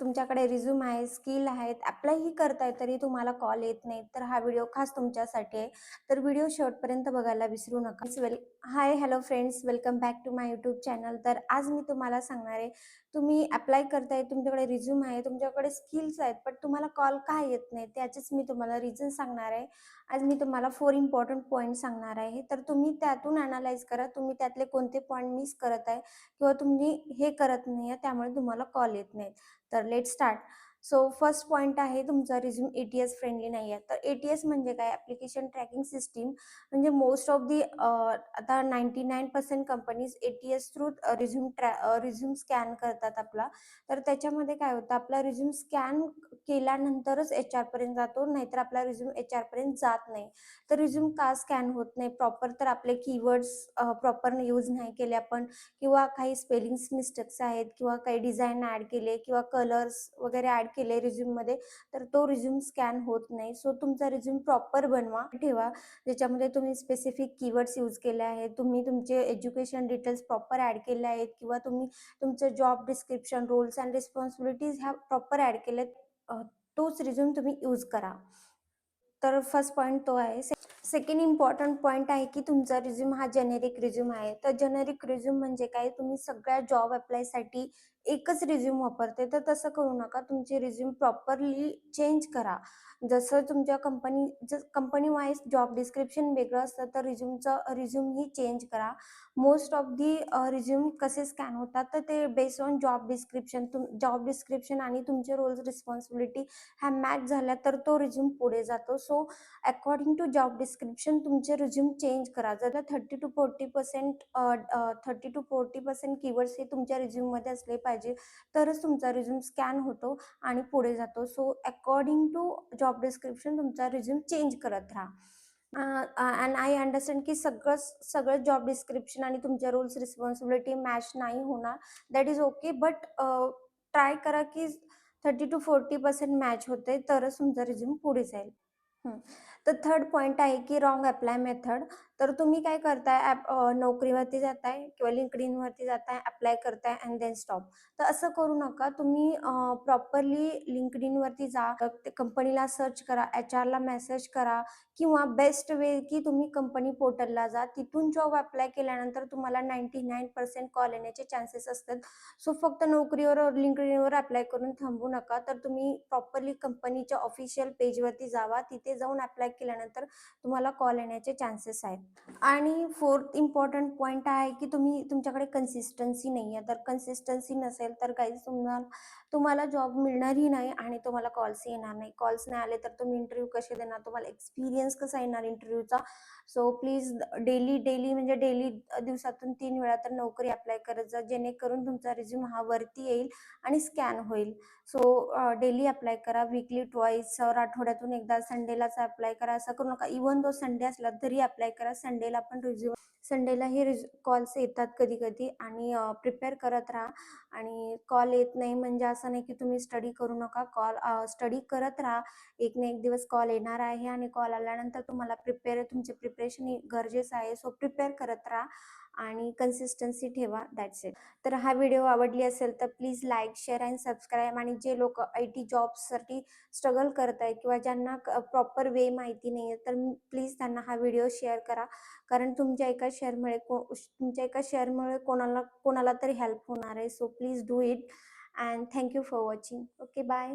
तुमच्याकडे रिझ्यूम आहे, स्किल आहेत, अप्लायही करताय तरी तुम्हाला कॉल येत नाही, तर हा व्हिडिओ खास तुमच्यासाठी आहे. तर व्हिडिओ शेवटपर्यंत बघायला विसरू नका. Hi hello friends, welcome back to my YouTube channel. तर आज मी तुम्हाला सांगणार आहे, तुम्ही अप्लाय करताय, तुमच्याकडे रिझ्यूम आहे, तुमच्याकडे स्किल्स आहेत, पण तुम्हाला कॉल का येत नाही, त्याचेच मी तुम्हाला रिझन सांगणार आहे. आज मी तुम्हाला 4 इम्पॉर्टंट पॉईंट सांगणार आहे. तर तुम्ही त्यातून अनालाइज करा, तुम्ही त्यातले कोणते पॉईंट मिस करत आहे किंवा तुम्ही हे करत नाही आहे, त्यामुळे तुम्हाला कॉल येत नाही. तर let start. So first point आहे, तुमचा रिझ्यूम एटीएस फ्रेंडली नाही आहे. तर एटीएस म्हणजे काय? Application tracking system. म्हणजे मोस्ट ऑफ दी आता 99% companies ATS through resume scan करतात आपला. तर त्याच्यामध्ये काय होतं, आपला रिझ्यूम स्कॅन केल्यानंतरच HR पर्यंत जातो, नाहीतर आपला रिझ्यूम HR पर्यंत जात नाही. तर रिझ्यूम का स्कॅन होत नाही? प्रॉपर तर आपले कीवर्ड्स प्रॉपर यूज नाही केले आपण, किंवा काही स्पेलिंग्स मिस्टेक्स आहेत, किंवा काही डिझाईन ॲड केले, किंवा कलर्स वगैरे ॲड केले रिझ्यूममध्ये, तर तो रिझ्यूम स्कॅन होत नाही. सो तुमचा रिझ्यूम प्रॉपर बनवा, ठेवा, ज्याच्यामध्ये तुम्ही स्पेसिफिक कीवर्ड्स यूज केले आहेत, तुम्ही तुमचे एज्युकेशन डिटेल्स प्रॉपर ॲड केले आहेत, किंवा तुम्ही तुमचं job description, roles and responsibilities ह्या प्रॉपर ॲड केलेत, तोच रिझ्यूम तुम्ही यूज करा. तर फर्स्ट पॉईंट तो आहे. सेकंड इम्पॉर्टंट पॉईंट आहे की तुमचा रिझ्यूम हा जेनेरिक रिझ्यूम आहे. तर जेनेरिक रिझ्यूम म्हणजे काय? तुम्ही सगळ्या जॉब अप्लायसाठी एकच रिझ्यूम वापरते, तर तसं करू नका. तुमचे रिझ्यूम प्रॉपरली चेंज करा. जसं तुमच्या कंपनी वाईज जॉब डिस्क्रिप्शन वेगळं असतं, तर रिझ्यूमही चेंज करा. मोस्ट ऑफ दी रिझ्यूम कसे स्कॅन होतात, तर ते बेस्ड ऑन जॉब डिस्क्रिप्शन आणि तुमचे रोल्स रिस्पॉन्सिबिलिटी ह्या मॅच झाल्या तर तो रिझ्यूम पुढे जातो. So according to job description तुमचे रिझ्यूम चेंज करा. जर 30 to 40% कीवर्ड्स हे तुमच्या रिझ्यूममध्ये असले पाहिजे, तरच तुमचा रिझ्यूम स्कॅन होतो आणि पुढे जातो. So according to job description तुमचा रिझ्यूम चेंज करत राहा. अँड आय अंडरस्टँड की सगळं जॉब डिस्क्रिप्शन आणि तुमच्या रोल्स रिस्पॉन्सिबिलिटी मॅच नाही होणार. That is okay, but try करा की 30 to 40% मॅच होते, तरच तुमचा रिझ्यूम पुढे जाईल. तर थर्ड पॉइंट आहे की रॉंग अप्लाय मेथड. तर तुम्ही काय करताय, नोकरीवरती जाताय किंवा लिंक्डइनवरती जाताय, अप्लाय करताय अँड देन स्टॉप. तर असं करू नका. तुम्ही प्रॉपरली लिंक्डइनवरती जा, कंपनीला सर्च करा, HR ला मेसेज करा, किंवा बेस्ट वे की तुम्ही कंपनी पोर्टलला जा. तिथून जॉब अप्लाय केल्यानंतर तुम्हाला 99% कॉल येण्याचे चान्सेस असतात. सो फक्त नोकरीवर लिंक्डइनवर अप्लाय करून थांबू नका. तर तुम्ही प्रॉपरली कंपनीच्या ऑफिशियल पेजवरती जावा. तिथे जाऊन अप्लाय केल्यानंतर तुम्हाला कॉल येण्याचे चान्सेस आहेत. आणि फोर्थ इम्पॉर्टंट पॉईंट आहे की तुमच्याकडे कन्सिस्टन्सी नाही आहे. तर कन्सिस्टन्सी नसेल तर काहीच तुम्हाला जॉब मिळणारही नाही आणि तुम्हाला कॉल्स येणार नाही. कॉल्स नाही आले तर तुम्ही इंटरव्ह्यू कसे देणार? तुम्हाला एक्सपिरियन्स कसा येणार इंटरव्ह्यूचा? सो प्लीज डेली म्हणजे डेली दिवसातून 3 वेळा तर नोकरी अप्लाय करत जा, जेणेकरून तुमचा रिझ्यूम हा वरती येईल आणि स्कॅन होईल. सो डेली अप्लाय करा, वीकली ट्वाईस और आठवड्यातून एकदा संडेलाच अप्लाय करा. असं करू नका. इवन तो संडे असला तरी अप्लाय करा. संडेलाही कॉल्स येतात कधी कधी, आणि प्रिपेअर करत राहा. आणि कॉल येत नाही म्हणजे असं नाही की तुम्ही स्टडी करू नका. स्टडी करत राहा. एक ना एक दिवस कॉल येणार आहे, आणि कॉल आल्यानंतर तुम्हाला तुमचे प्रिपरेशन गरजेचं आहे. सो प्रिपेअर करत राहा आणि कन्सिस्टन्सी ठेवा. That's it. तर हा व्हिडिओ आवडली असेल तर please like, share and subscribe. आणि जे लोक IT जॉब्ससाठी स्ट्रगल करत आहे किंवा ज्यांना प्रॉपर वे माहिती नाही आहे, तर प्लीज त्यांना हा व्हिडिओ शेअर करा. कारण तुमच्या एका शेअरमुळे कोणाला तरी हेल्प होणार आहे. So please do it, and thank you for watching. Okay, bye.